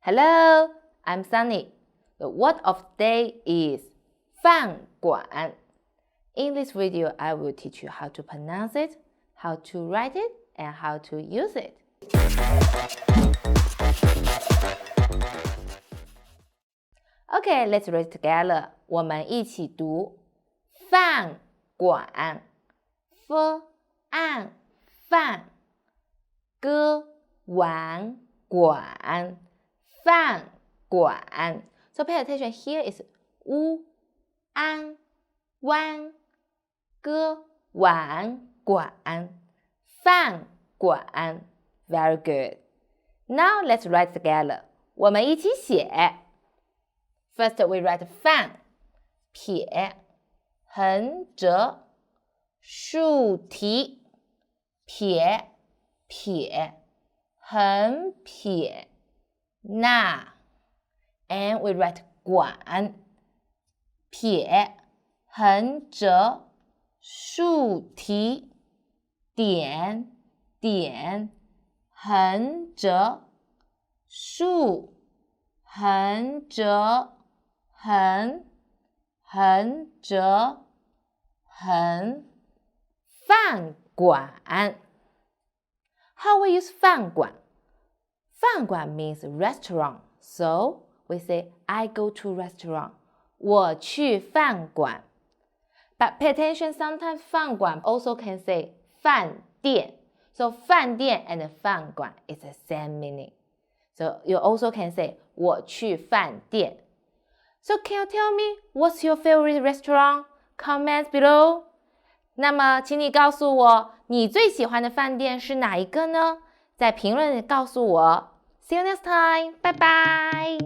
Hello, I'm Sunny. The word of the day is 饭馆. In this video, I will teach you how to pronounce it, how to write it, and how to use it. Okay, let's read together. 我们一起读饭馆 f an 饭 g 碗馆饭馆 So pay attention, here is 乌安湾 g 碗馆饭馆 Very good. Now let's write together. 我们一起写。First we write 饭撇横折竖提撇撇横撇捺 and we write 馆撇横折竖提点点横折竖横折横横折横饭馆 How we use 饭馆 饭馆 means restaurant. So we say I go to restaurant. 我去饭馆 But pay attention, sometimes 饭馆 also can say 饭店 So 饭店 and 饭馆 is the same meaning. So you also can say 我去饭店 So can you tell me what's your favorite restaurant? Comment below. 那么请你告诉我你最喜欢的饭店是哪一个呢？在评论里告诉我。See you next time. Bye bye.